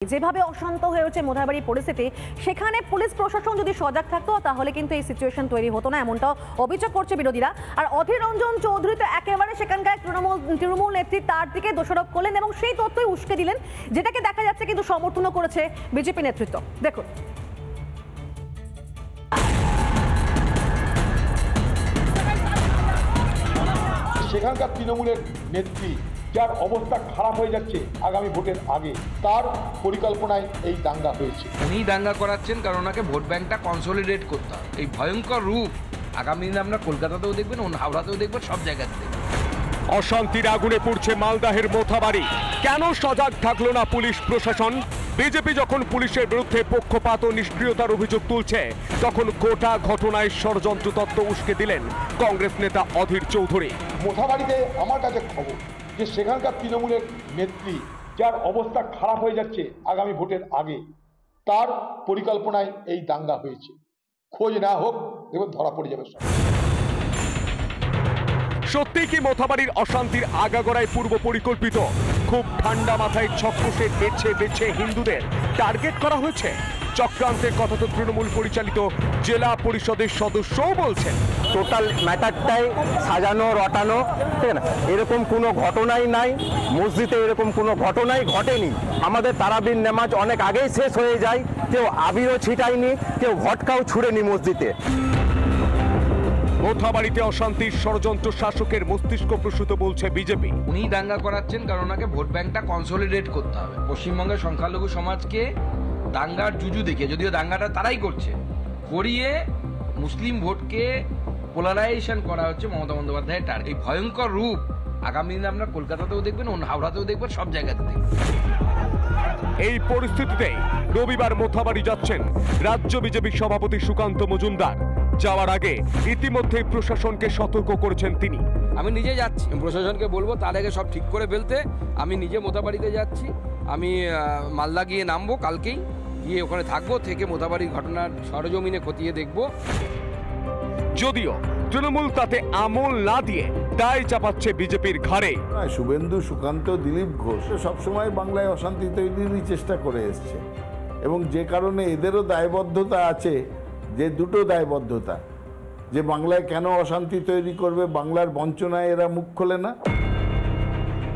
যেভাবে অশান্ত হয়ে উঠছে মোথাবাড়ি পরিস্থিতি, সেখানে পুলিশ প্রশাসন যদি সজাগ থাকতো তাহলে কিন্তু এই সিচুয়েশন তৈরি হতো না, এমনটাও অভিযোগ করছে বিরোধীরা। আর অধীর রঞ্জন চৌধুরী তো একেবারে সেখানকার তৃণমূল নেত্রী তার দিকে দোষারোপ করলেন এবং সেই তথ্যই উস্কে দিলেন, যেটাকে দেখা যাচ্ছে কিন্তু সমর্থনও করেছে বিজেপি নেতৃত্ব। দেখুন, সেখানকার তৃণমূলের নেত্রী যার অবস্থা খারাপ হয়ে যাচ্ছে আগামী ভোটের আগে, তার পরিকল্পনায় এই দাঙ্গা হয়েছে। উনি দাঙ্গা করাচ্ছেন কারণ ওনাকে ভোট ব্যাংকটা কনসলিডেট করতে হবে। এই ভয়ঙ্কর রূপ আগামী দিনে আমরা কলকাতাতেও দেখবেন, হাওড়াতেও দেখবেন, সব জায়গাতে দেখবেন। অশান্তির আগুনে পুড়ছে মালদাহের মোথাবাড়ি। কেন সজাগ থাকলো না পুলিশ প্রশাসন? বিজেপি যখন পুলিশের বিরুদ্ধে পক্ষপাত ও নিষ্ক্রিয়তার অভিযোগ তুলছে, তখন গোটা ঘটনায় ষড়যন্ত্র তত্ত্ব উস্কে দিলেন কংগ্রেস নেতা অধীর চৌধুরী। মোথাবাড়িতে আমার কাছে খবর যে সেখানকার তৃণমূলের নেত্রী যার অবস্থা খারাপ হয়ে যাচ্ছে আগামী ভোটের আগে, তার পরিকল্পনায় এই দাঙ্গা হয়েছে। খোঁজ না হোক, দেখুন ধরা পড়ে যাবে সব। সত্যি কি মোথাবাড়ির অশান্তির আগাগোড়ায় পূর্ব পরিকল্পিত? খুব ঠান্ডা মাথায় ছককষে বেছে বেছে হিন্দুদের টার্গেট করা হয়েছে। চক্রান্তের কথা তো তৃণমূল পরিচালিত জেলা পরিষদের সদস্যও বলছেন। টোটাল ম্যাটারটাই সাজানো রটানো, ঠিক না? এরকম কোনো ঘটনাই নাই মসজিদে, এরকম কোনো ঘটনাই ঘটেনি। আমাদের তারাবির নামাজ অনেক আগেই শেষ হয়ে যায়, কেউ আবিরও ছিটায়নি, কেউ ঘটকাও ছুড়েনি মসজিদে। মোথাবাড়িতে অশান্তির ষড়যন্ত্র শাসকের মস্তিষ্ক প্রসূত বলছে বিজেপি। উনি দাঙ্গা করাচ্ছেন কারণ ওনাকে ভোট ব্যাংকটা কনসলিডেট করতে হবে। পশ্চিমবঙ্গের সংখ্যালঘু সমাজকে দাঙ্গার জুজু দেখে, যদিও দাঙ্গাটা তারাই করছে, করিয়ে মুসলিম ভোটকে পোলারাইজেশন করা হচ্ছে মমতা বন্দ্যোপাধ্যায়ের টার্গেট। এই ভয়ঙ্কর রূপ আগামী দিনে আমরা কলকাতাতেও দেখবেন, হাওড়াতেও দেখবেন, সব জায়গাতে দেখবেন। এই পরিস্থিতিতে রবিবার মোথাবাড়ি যাচ্ছেন রাজ্য বিজেপি সভাপতি সুকান্ত মজুমদার। যাওয়ার আগে ইতিমধ্যে প্রশাসনকে সতর্ক করেছেন তিনি। আমি নিজে যাচ্ছি, প্রশাসনকে বলবো তার আগে সব ঠিক করে ফেলতে। আমি নিজে মোথাবাড়িতে যাচ্ছি, আমি মালদা গিয়ে নামবো কালকেই, গিয়ে ওখানে থাকবো, থেকে মোথাবাড়ির ঘটনার সরজমিনে খতিয়ে দেখবো। যদিও তৃণমূল তাতে আমল না দিয়ে দায় চাপাচ্ছে বিজেপির ঘাড়ে। শুভেন্দু, সুকান্ত, দিলীপ ঘোষ সবসময় বাংলায় অশান্তি তৈরির চেষ্টা করে এসছে, এবং যে কারণে এদেরও দায়বদ্ধতা আছে, যে দুটো দায়বদ্ধতা, যে বাংলায় কেন অশান্তি তৈরি করবে, বাংলার বঞ্চনায় এরা মুখ খোলে না।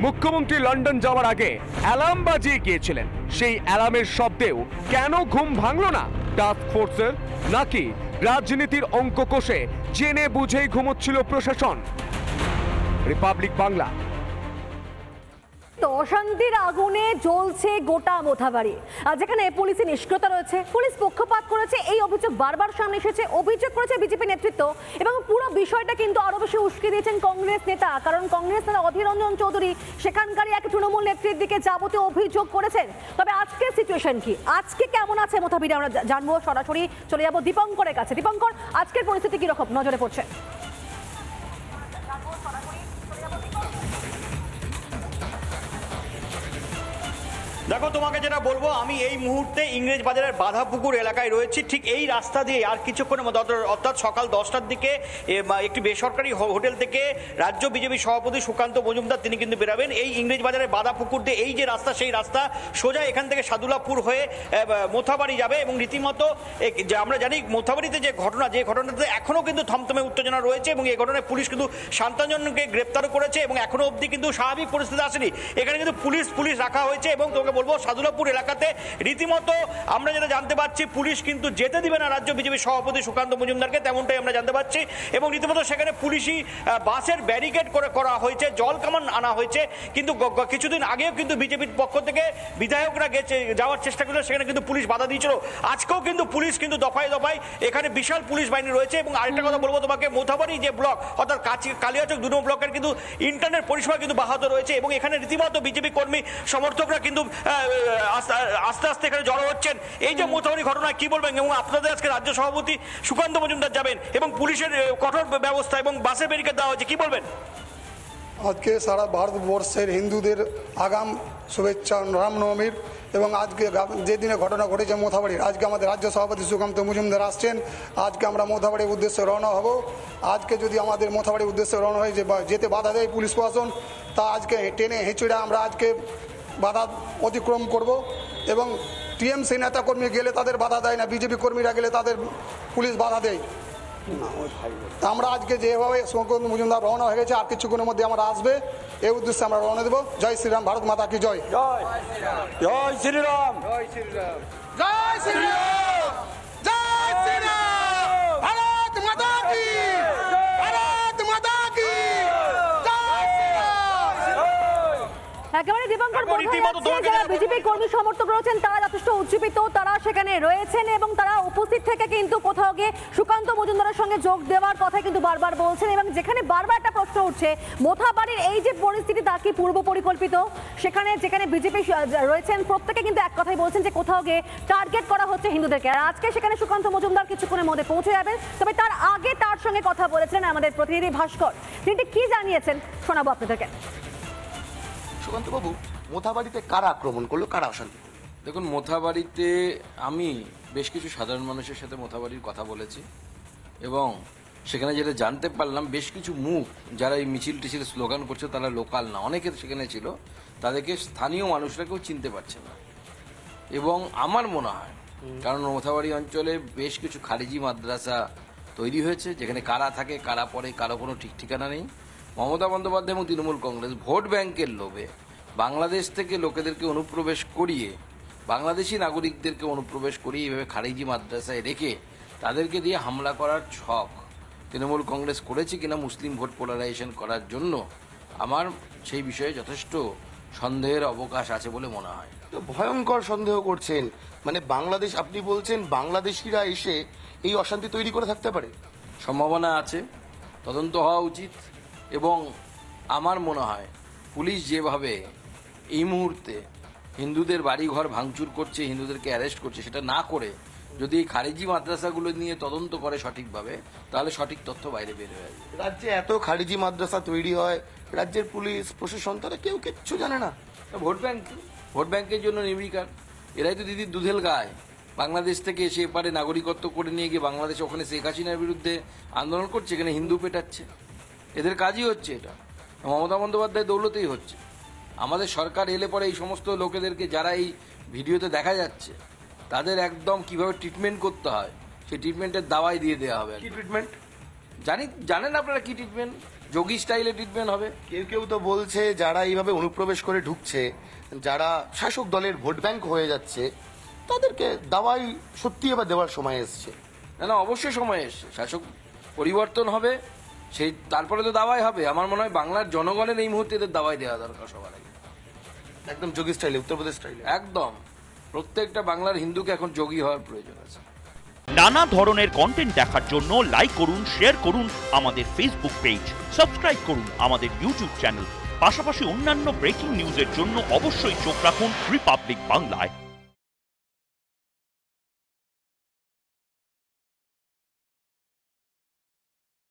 মুখ্যমন্ত্রী লন্ডন যাওয়ার আগে অ্যালার্ম বাজিয়ে গিয়েছিলেন, সেই অ্যালার্মের শব্দেও কেন ঘুম ভাঙল না টাস্ক ফোর্সের? নাকি রাজনীতির অঙ্ক কষে জেনে বুঝেই ঘুমোচ্ছিল প্রশাসন? রিপাবলিক বাংলা। অশান্তির আগুনে জ্বলছে গোটা মোথাবাড়ি, আর যেখানে পুলিশের নিষ্ক্রিয়তা রয়েছে, পুলিশ পক্ষপাত করেছে, এই অভিযোগ বারবার সামনে এসেছে, অভিযোগ করেছে বিজেপি নেতৃত্ব। এবং পুরো বিষয়টা কিন্তু আরো বেশি উস্কে দিয়েছেন কংগ্রেস নেতা, কারণ কংগ্রেস নেতা অধীর রঞ্জন চৌধুরী সেখানকারই এক তৃণমূল নেত্রীর দিকে যাবতীয় অভিযোগ করেছেন। তবে আজকের সিচুয়েশন কি, আজকে কেমন আছে মোথাবাড়ি, আমরা জানবো। সরাসরি চলে যাবো দীপঙ্করের কাছে। দীপঙ্কর, আজকের পরিস্থিতি কিরকম নজরে পড়ছে? দেখো, তোমাকে যেটা বলবো, আমি এই মুহূর্তে ইংরেজ বাজারের বাধাপুকুর এলাকায় রয়েছি। ঠিক এই রাস্তা দিয়ে আর কিছুক্ষণের মধ্যে, অর্থাৎ সকাল 10টার দিকে একটি বেসরকারি হোটেল থেকে রাজ্য বিজেপি সভাপতি সুকান্ত মজুমদার তিনি কিন্তু বেরাবেন এই ইংরেজ বাজারের বাধাপুকুর দিয়ে। এই যে রাস্তা, সেই রাস্তা সোজা এখান থেকে সাদুলাপুর হয়ে মোথাবাড়ি যাবে। এবং রীতিমতো আমরা জানি মোথাবাড়িতে যে ঘটনাতে এখনও কিন্তু থমথমে উত্তেজনা রয়েছে, এবং এই ঘটনায় পুলিশ কিন্তু শান্তাঞ্জনকে গ্রেপ্তার করেছে, এবং এখনো অবধি কিন্তু স্বাভাবিক পরিস্থিতি আসেনি। এখানে কিন্তু পুলিশ রাখা হয়েছে। এবং তোকে বলবো, সাদুলাপুর এলাকাতে রীতিমতো আমরা যেটা জানতে পারছি, পুলিশ কিন্তু যেতে দিবে না রাজ্য বিজেপি সভাপতি সুকান্ত মজুমদারকে, তেমনটাই আমরা জানতে পারছি। এবং রীতিমতো সেখানে পুলিশি বাসের ব্যারিকেড করা হয়েছে, জল কামান আনা হয়েছে। কিন্তু কিছুদিন আগেও কিন্তু বিজেপির পক্ষ থেকে বিধায়করা যাওয়ার চেষ্টা করলে সেখানে কিন্তু পুলিশ বাধা দিয়েছিল। আজকেও কিন্তু পুলিশ কিন্তু দফায় দফায় এখানে বিশাল পুলিশ বাহিনী রয়েছে। এবং আরেকটা কথা বলবো তোমাকে, মোথাবাড়ি যে ব্লক, অর্থাৎ কালিয়াচক 2 নম্বর ব্লকের কিন্তু ইন্টারনেট পরিষেবা কিন্তু বাহাত রয়েছে। এবং এখানে রীতিমতো বিজেপি কর্মী সমর্থকরা কিন্তু আস্তে আস্তে এখানে জড়ো হচ্ছেন। এই যে মোথাবাড়ি ঘটনা কি বলবেন? এবং আপনাদের আজকে রাজ্য সভাপতি সুকান্ত মজুমদার যাবেন, এবং পুলিশের কঠোর ব্যবস্থা এবং বাসে ব্যারিকেড দেওয়া হয়েছে, কি বলবেন? আজকে সারা ভারতবর্ষের হিন্দুদের আগাম শুভেচ্ছা রামনবমীর। এবং আজকে যে দিনে ঘটনা ঘটেছে মোথাবাড়ির, আজকে আমাদের রাজ্য সভাপতি সুকান্ত মজুমদার আসছেন। আজকে আমরা মোথাবাড়ির উদ্দেশ্যে রওনা হব। আজকে যদি আমাদের মোথাবাড়ির উদ্দেশ্যে রওনা হয়ে যেতে বাধা দেয় পুলিশ প্রশাসন, তা আজকে টেনে হেঁচড়ে আমরা আজকে বাধা অতিক্রম করব। এবং টিএমসি নেতাকর্মী গেলে তাদের বাধা দেয় না, বিজেপি কর্মীরা গেলে তাদের পুলিশ বাধা দেয়। তা আমরা আজকে যেভাবে সুকান্ত মজুমদার রওনা হয়ে গেছে, আর কিছুক্ষণের মধ্যে আমরা আসবে, এই উদ্দেশ্যে আমরা রওনা দেবো। জয় শ্রীরাম, ভারত মাতা কি জয়। জয় শ্রীরাম, জয় শ্রীরাম, জয় শ্রীরাম, জয় শ্রীরাম, ভারত মাতা কি, ভারত মাতা কি জয় শ্রীরাম। একেবারে দীপঙ্কর, যারা বিজেপি কর্মী সমর্থক রয়েছেন তারা যথেষ্ট উজ্জীবিত, তারা সেখানে রয়েছেন এবং তারা উপস্থিত থেকে কিন্তু কোথাও গিয়ে সুকান্ত মজুমদারের সঙ্গে যোগ দেওয়ার কথা কিন্তু বারবার বলছেন। এবং যেখানে বারবার একটা প্রশ্ন উঠছে, মোথাবাড়ির এই যে পরিস্থিতি তা কি পূর্ব পরিকল্পিত? সেখানে যেখানে বিজেপি রয়েছেন প্রত্যেকে কিন্তু এক কথাই বলছেন যে কোথাও গিয়ে টার্গেট করা হচ্ছে হিন্দুদেরকে। আর আজকে সেখানে সুকান্ত মজুমদার কিছুক্ষণের মধ্যে পৌঁছে যাবেন, তবে তার আগে তার সঙ্গে কথা বলেছিলেন আমাদের প্রতিনিধি ভাস্কর। তিনি কি জানিয়েছেন শোনাবো আপনাদেরকে। সুকান্তবাবু, মোথাবাড়িতে কারা আক্রমণ করলো, কারা অশান্তি? দেখুন, মোথাবাড়িতে আমি বেশ কিছু সাধারণ মানুষের সাথে মোথাবাড়ির কথা বলেছি এবং সেখানে যেটা জানতে পারলাম, বেশ কিছু মুখ যারা এই মিছিল টিছিল স্লোগান করছে তারা লোকাল না, অনেকে সেখানে ছিল, তাদেরকে স্থানীয় মানুষরা কেউ চিনতে পারছে না। এবং আমার মনে হয়, কারণ মোথাবাড়ি অঞ্চলে বেশ কিছু খারিজি মাদ্রাসা তৈরি হয়েছে, যেখানে কারা থাকে, কারা পড়ে, কারো কোনো ঠিক ঠিকানা নেই। মমতা বন্দ্যোপাধ্যায় এবং তৃণমূল কংগ্রেস ভোট ব্যাংকের লোভে বাংলাদেশ থেকে লোকেদেরকে অনুপ্রবেশ করিয়ে, বাংলাদেশি নাগরিকদেরকে অনুপ্রবেশ করিয়ে এইভাবে খারিজি মাদ্রাসায় রেখে তাদেরকে দিয়ে হামলা করার ছক তৃণমূল কংগ্রেস করেছে কিনা মুসলিম ভোট পোলারাইজেশন করার জন্য, আমার সেই বিষয়ে যথেষ্ট সন্দেহের অবকাশ আছে বলে মনে হয়। তো ভয়ঙ্কর সন্দেহ করছেন, মানে বাংলাদেশ, আপনি বলছেন বাংলাদেশিরা এসে এই অশান্তি তৈরি করে থাকতে পারে? সম্ভাবনা আছে, তদন্ত হওয়া উচিত। এবং আমার মনে হয় পুলিশ যেভাবে এই মুহূর্তে হিন্দুদের বাড়িঘর ভাঙচুর করছে, হিন্দুদেরকে অ্যারেস্ট করছে, সেটা না করে যদি এই খারিজি মাদ্রাসাগুলো নিয়ে তদন্ত করে সঠিকভাবে, তাহলে সঠিক তথ্য বাইরে বের হয়ে যাবে। রাজ্যে এত খারিজি মাদ্রাসা তৈরি হয়, রাজ্যের পুলিশ প্রশাসন তারা কেউ কিচ্ছু জানে না। ভোট ব্যাংকের জন্য নির্বিকার, এরাই তো দিদির দুধেল গায়। বাংলাদেশ থেকে এসে এপারে নাগরিকত্ব করে নিয়ে গিয়ে বাংলাদেশ ওখানে শেখ হাসিনার বিরুদ্ধে আন্দোলন করছে, এখানে হিন্দু পেটাচ্ছে, এদের কাজই হচ্ছে এটা। মমতা বন্দ্যোপাধ্যায় দৌলতেই হচ্ছে। আমাদের সরকার এলে পরে এই সমস্ত লোকেদেরকে, যারা এই ভিডিওতে দেখা যাচ্ছে, তাদের একদম কিভাবে ট্রিটমেন্ট করতে হয় সেই ট্রিটমেন্টের দাওয়াই দিয়ে দেওয়া হবে। কি ট্রিটমেন্ট জানেন আপনারা কি ট্রিটমেন্ট? যোগী স্টাইলে ট্রিটমেন্ট হবে। কেউ কেউ তো বলছে যারা এইভাবে অনুপ্রবেশ করে ঢুকছে, যারা শাসক দলের ভোট ব্যাংক হয়ে যাচ্ছে, তাদেরকে দাওয়াই সত্যি এবার দেওয়ার সময় এসছে। না, অবশ্যই সময় এসছে, শাসক পরিবর্তন হবে, সেই তারপরে তো দাওয়াই হবে। আমার মনে হয় বাংলার জনগণের এই মুহূর্তে এদের দাওয়াই দেওয়া দরকার সবার আগে, একদম যোগী স্টাইলে, উত্তরপ্রদেশ স্টাইলে। একদম প্রত্যেকটা বাংলার হিন্দুকে এখন যোগী হওয়ার প্রয়োজন আছে। নানা ধরনের কন্টেন্ট দেখার জন্য লাইক করুন, শেয়ার করুন আমাদের ফেসবুক পেজ, সাবস্ক্রাইব করুন আমাদের ইউটিউব চ্যানেল। পাশাপাশি অন্যান্য ব্রেকিং নিউজের জন্য অবশ্যই চোখ রাখুন রিপাবলিক বাংলায়।